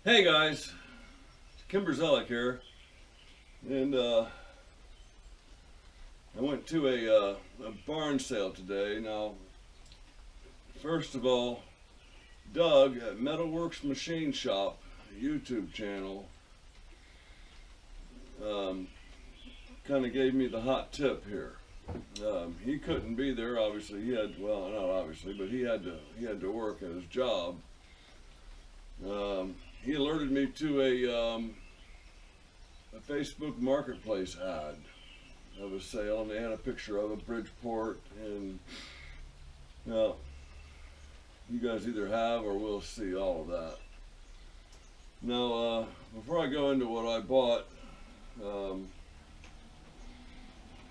Hey guys, Kim Brzelic here, and I went to a barn sale today. Now, first of all, Doug at Metalworks Machine Shop YouTube channel kind of gave me the hot tip here. He couldn't be there, obviously. He had, well, not obviously, but he had to work at his job. He alerted me to a Facebook Marketplace ad of a sale, and they had a picture of a Bridgeport, and now you guys either have or will see all of that. Now, before I go into what I bought,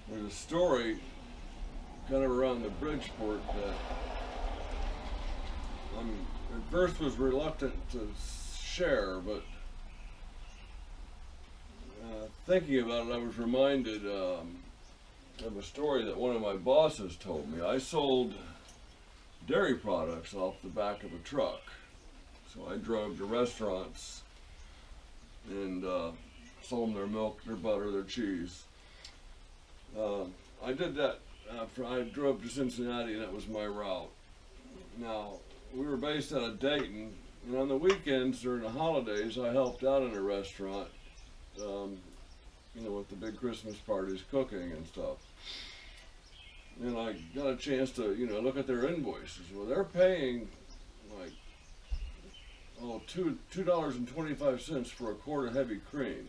there's a story kind of around the Bridgeport that I at first was reluctant to share, but thinking about it, I was reminded of a story that one of my bosses told me. I sold dairy products off the back of a truck, so I drove to restaurants and sold them their milk, their butter, their cheese. I did that after I drove to Cincinnati, and that was my route. Now, we were based out of Dayton, and on the weekends during the holidays, I helped out in a restaurant, you know, with the big Christmas parties, cooking and stuff. And I got a chance to, you know, look at their invoices. Well, they're paying like, oh, $2.25 for a quart of heavy cream.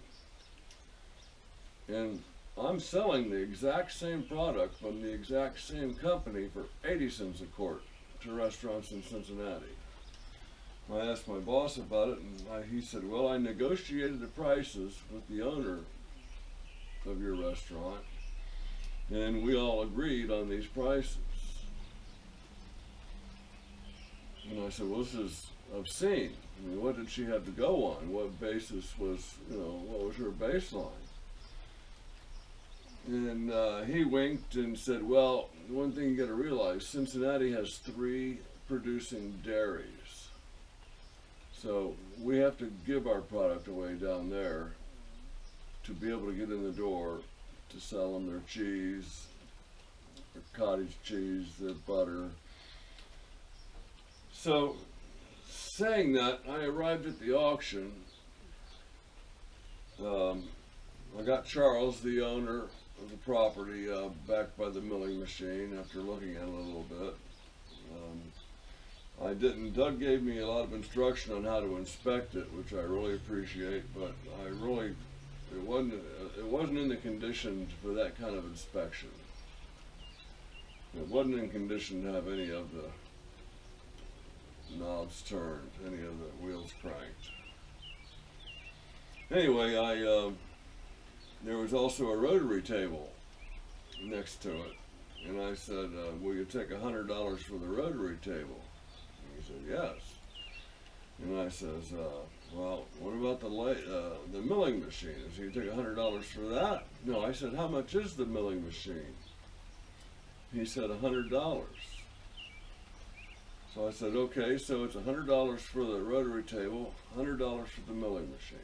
And I'm selling the exact same product from the exact same company for 80 cents a quart to restaurants in Cincinnati. I asked my boss about it, and he said, well, I negotiated the prices with the owner of your restaurant, and we all agreed on these prices. And I said, well, this is obscene. I mean, what did she have to go on? What basis was, you know, what was her baseline? And he winked and said, well, one thing you got to realize, Cincinnati has 3 producing dairies. So we have to give our product away down there to be able to get in the door to sell them their cheese, their cottage cheese, their butter. So saying that, I arrived at the auction. I got Charles, the owner of the property, back by the milling machine after looking at it a little bit. Doug gave me a lot of instruction on how to inspect it, which I really appreciate, but it wasn't in the condition for that kind of inspection. It wasn't in condition to have any of the knobs turned, any of the wheels cranked. Anyway, there was also a rotary table next to it, and I said, will you take $100 for the rotary table? And he said, yes. And I says, well, what about the milling machine? So you take $100 for that? No, I said, how much is the milling machine? He said, $100. So I said, okay, so it's $100 for the rotary table, $100 for the milling machine.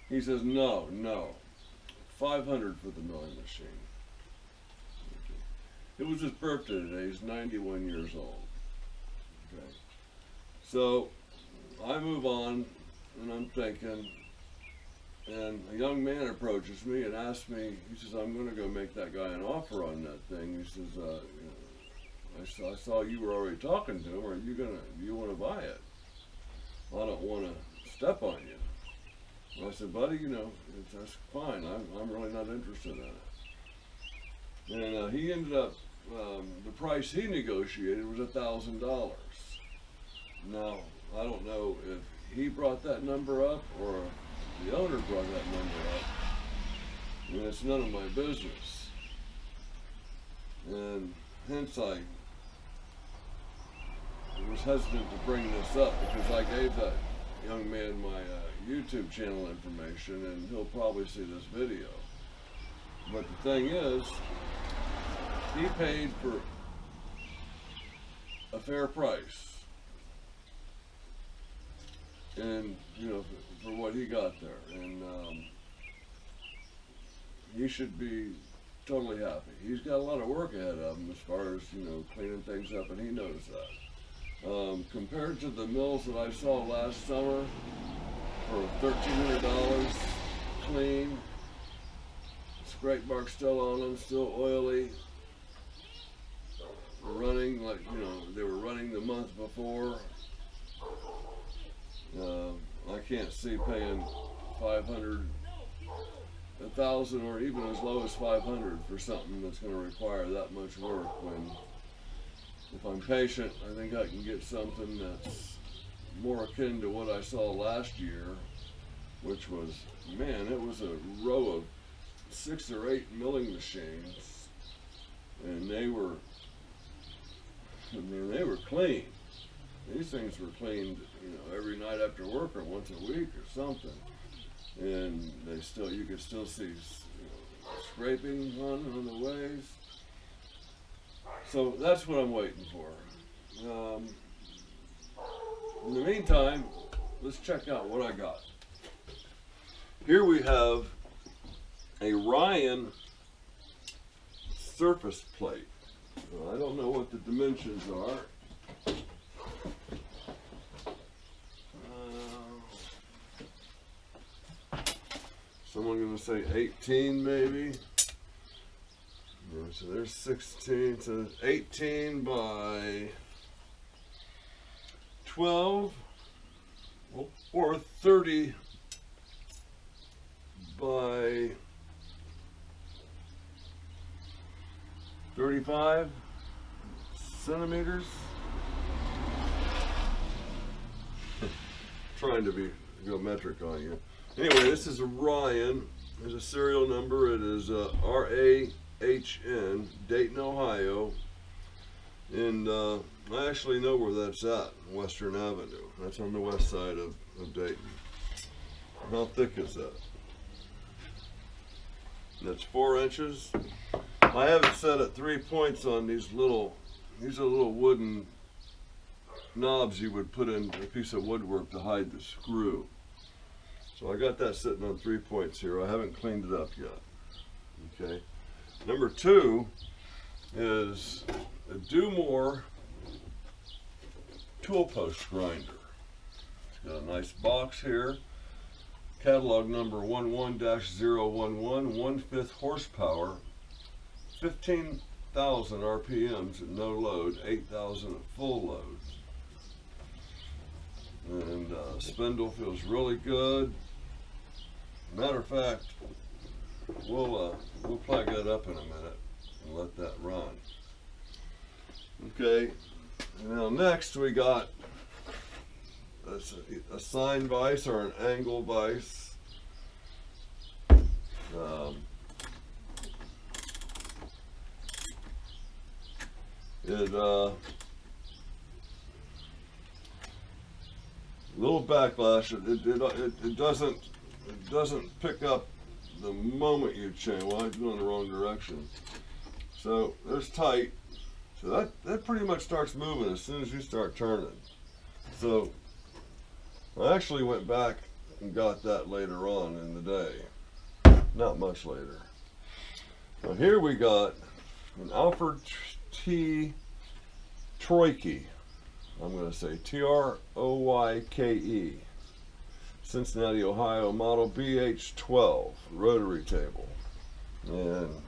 He says, no, $500 for the milling machine. It was his birthday today. He's 91 years old. Okay. So I move on, and I'm thinking, and a young man approaches me and asks me, he says, I'm going to go make that guy an offer on that thing. He says, you know, I saw you were already talking to him. Are you do you want to buy it? I don't want to step on you. And I said, buddy, you know, that's fine. I'm really not interested in it. And he ended up, the price he negotiated was $1,000. Now, I don't know if he brought that number up or if the owner brought that number up. I mean, it's none of my business. And hence I was hesitant to bring this up because I gave that young man my YouTube channel information, and he'll probably see this video. But the thing is, he paid for a fair price. and you know, for what he got there, and he should be totally happy. He's got a lot of work ahead of him as far as, you know, cleaning things up, and he knows that. Compared to the mills that I saw last summer for $1,300 clean, scrape marks still on them, still oily, running like, you know, they were running the month before. I can't see paying 500, 1,000, or even as low as 500 for something that's going to require that much work. When, if I'm patient, I think I can get something that's more akin to what I saw last year, which was, man, it was a row of 6 or 8 milling machines, and they were, I mean, they were clean. These things were cleaned, you know, every night after work or once a week or something, and they still, you could still see, you know, scraping on the ways. So that's what I'm waiting for. In the meantime, let's check out what I got. Here we have a Ryan surface plate. Well, I don't know what the dimensions are. Someone going to say 18 maybe. So there's 16, so 18 by 12, or 30 by 35 centimeters. Trying to go metric on you. Anyway, this is a Ryan. There's a serial number. It is RAHN, Dayton, Ohio. And I actually know where that's at, Western Avenue. That's on the west side of Dayton. How thick is that? That's 4 inches. I have it set at 3 points on these are little wooden knobs you would put in a piece of woodwork to hide the screw. So I got that sitting on 3 points here. I haven't cleaned it up yet. Okay. Number 2 is a Do More tool post grinder. It's got a nice box here. Catalog number 11-011, 1/5 horsepower, 15,000 RPMs at no load, 8,000 at full load. And spindle feels really good. Matter of fact, we'll plug that up in a minute and let that run. Okay, now next we got a sine vise or an angle vise. Little backlash. It doesn't pick up the moment you change. Well, I'm going the wrong direction. So there's tight. So that pretty much starts moving as soon as you start turning. So I actually went back and got that later on in the day. Not much later. Now here we got an Alfred T. Troyke. I'm going to say Troyke. Cincinnati, Ohio, model BH12 rotary table. And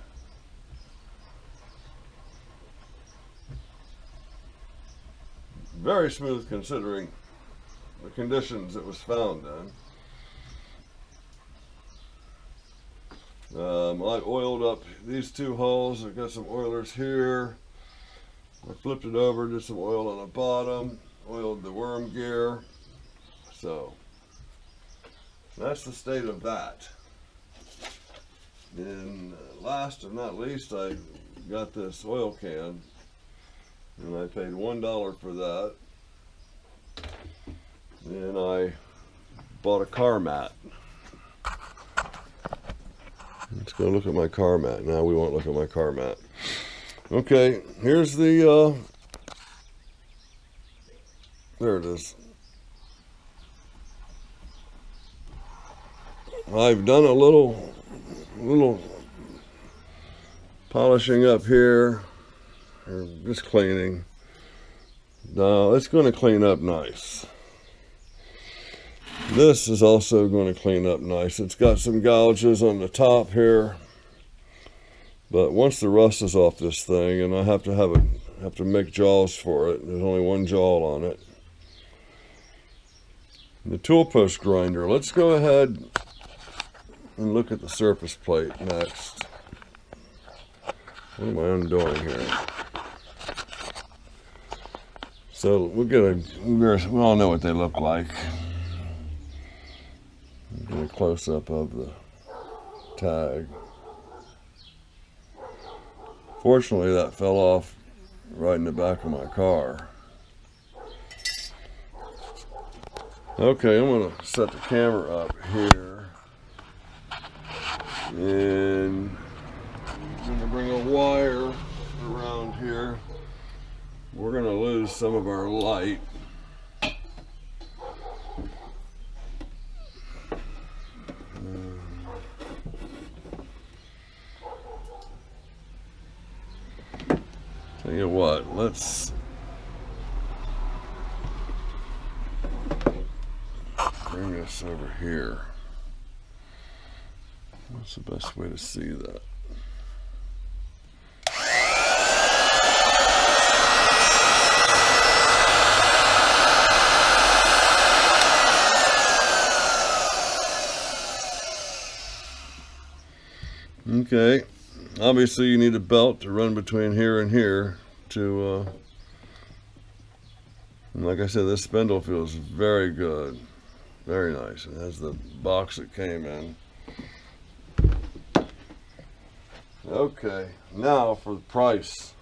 very smooth considering the conditions it was found in. I oiled up these 2 holes. I've got some oilers here. I flipped it over, did some oil on the bottom, oiled the worm gear. So that's the state of that. And last but not least, I got this oil can, and I paid $1 for that. And I bought a car mat. Let's go look at my car mat. Now we won't look at my car mat. Okay, here's the, there it is. I've done a little polishing up here, or just cleaning. Now it's going to clean up nice. This is also going to clean up nice. It's got some gouges on the top here, but once the rust is off this thing, and I have to make jaws for it. There's only one jaw on it. The tool post grinder. Let's go ahead and look at the surface plate next. What am I undoing here? So we all know what they look like. Get a close up of the tag. Fortunately, that fell off right in the back of my car. Okay, I'm going to set the camera up here. And I'm going to bring a wire around here. We're going to lose some of our light. Tell you what, let's bring this over here. What's the best way to see that? Okay, obviously you need a belt to run between here and here to, and like I said, this spindle feels very good, very nice. It has the box it came in. Okay, now for the price.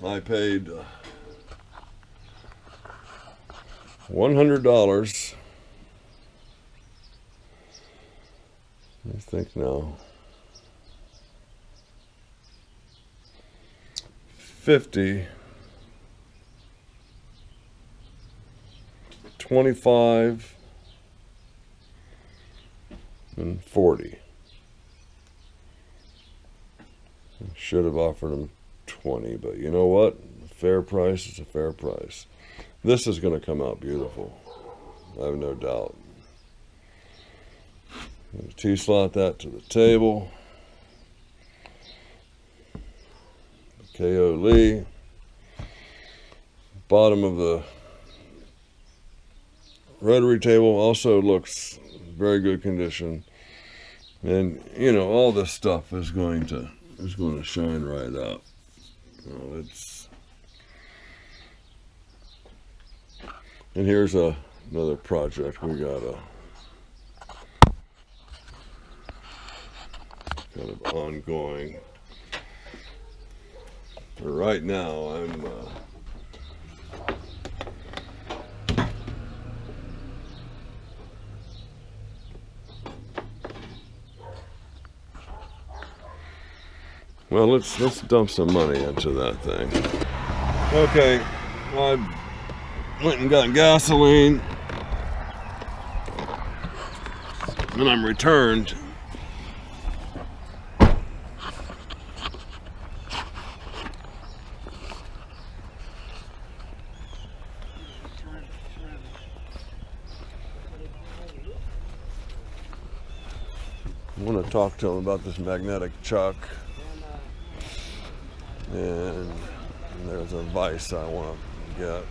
I paid $100. I think now 50, 25, and 40. I should have offered them 20, but you know what? A fair price is a fair price. This is going to come out beautiful. I have no doubt. T-slot that to the table. KO Lee. Bottom of the rotary table also looks very good condition. And you know, all this stuff is going to shine right up. And here's another project we got kind of ongoing. For right now, I'm well, let's dump some money into that thing. Okay, I went and got gasoline, and I'm returned. I want to talk to him about this magnetic chuck, and there's a vise I want to get.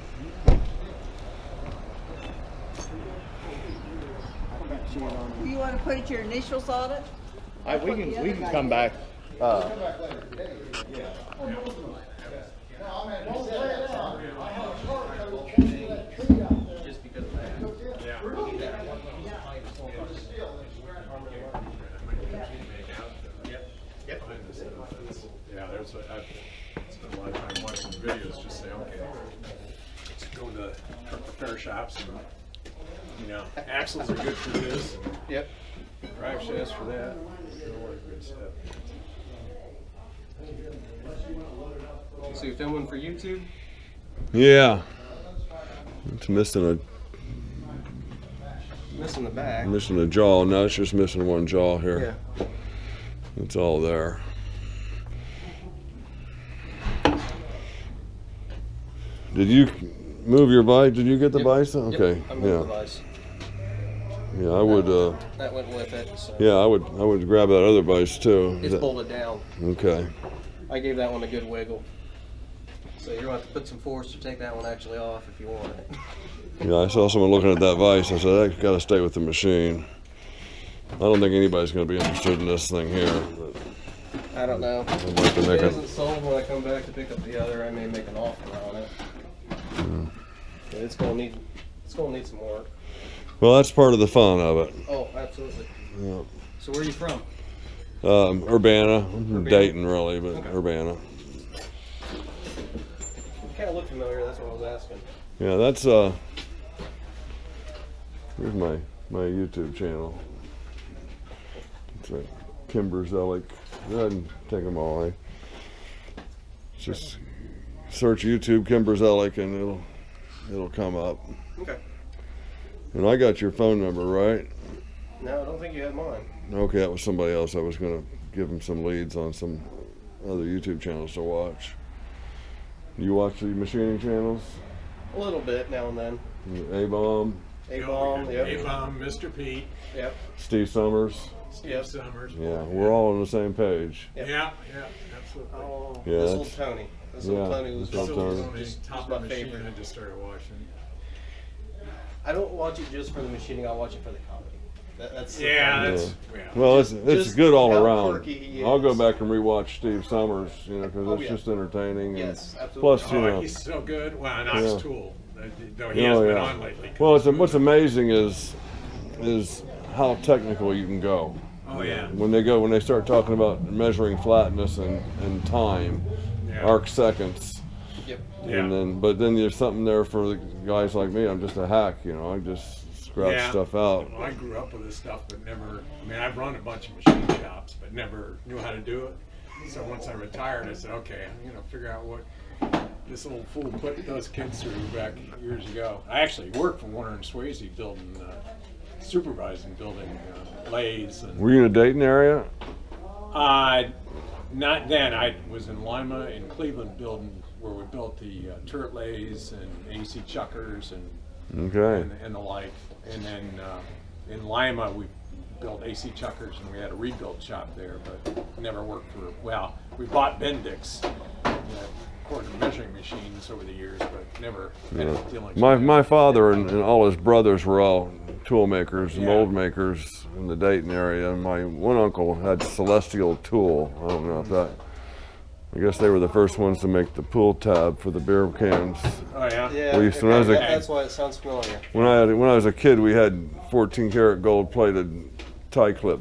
Do you want to put your initials on it? We can come back. I've spent a lot of time watching the videos, just say, okay, let's go to truck repair shops, and, you know, axles are good for this, and Yep. drive shafts for that, all that good stuff. So you filming for YouTube? Yeah, it's missing a Missing the back. Missing a jaw. No, it's just missing one jaw here. Yeah. It's all there. Did you move your vise? Did you get the Yep. vise? Okay. Yep, I moved the vise. Yeah, I would. That went with it. So. Yeah, I would grab that other vise too. It's bolted down. Okay. I gave that one a good wiggle. So you're going to have to put some force to take that one actually off if you want it. Yeah, I saw someone looking at that vise. I said, "I got to stay with the machine." I don't think anybody's going to be interested in this thing here. But I don't know. I'd like to If make it it. isn't sold when I come back to pick up the other, I may make an offer on it. But it's going to need some work. Well, that's part of the fun of it. Oh, absolutely. Yeah. So where are you from? Urbana, Urbana? Dayton really, but Okay. Urbana. You kind of look familiar. That's what I was asking. Yeah, that's here's my YouTube channel. It's a Kimber Zelic. Go ahead and take them all. Just search YouTube Kimber Zelic and it'll come up. Okay. And I got your phone number, right? No, I don't think you had mine. Okay, that was somebody else. I was gonna give them some leads on some other YouTube channels to watch. You watch the machining channels? A little bit now and then. A-Bomb, A-Bomb, yep. A-Bomb, Mr. Pete, Yep. Steve Summers. Steve Yep. Summers. Yeah, we're all on the same page. Yep. Yeah, absolutely. Oh, Yeah, this old that's- Tony. This yeah, old Tony was this old just, Tony. just Top my of the machine favorite. I just started watching. I don't watch it just for the machining. I watch it for the comedy. That's the Yeah, funny. that's, yeah. Well, it's Just good all how around. quirky he I'll go is. back and rewatch Steve Summers, because Oh, it's yeah. just entertaining. And Yes, absolutely. plus, you Oh, know, he's so good. Well, not Yeah. his tool, though he Oh, hasn't been yeah. on lately. well, what's amazing is how technical you can go. Oh, yeah. When they start talking about measuring flatness and time, Yeah. arc seconds, Yep. Yeah. but then there's something there for the guys like me. I'm just a hack, I just scratch Yeah. stuff out. Well, I grew up with this stuff, but never, I've run a bunch of machine shops, but never knew how to do it. So once I retired, I said, okay, I'm going to figure out what this old fool put those kids through back years ago. I actually worked for Warner and Swayze building, supervising building lathes. And, Were you in the Dayton area? not then. I was in Lima in Cleveland building where we built the turret lathes and AC chuckers Okay. and the like. And then in Lima, we built AC chuckers, and we had a rebuild shop there, but never worked for, well, we bought Bendix, quarter measuring machines over the years, but never had Yeah. dealings My with my father and all his brothers were all tool makers, Yeah. mold makers in the Dayton area. And my one uncle had Celestial Tool. I don't know if that. I guess they were the first ones to make the pull tab for the beer cans. Oh, yeah? Yeah. We used to- when I was a- That's why it sounds familiar. When I was a kid, we had 14 karat gold plated tie clip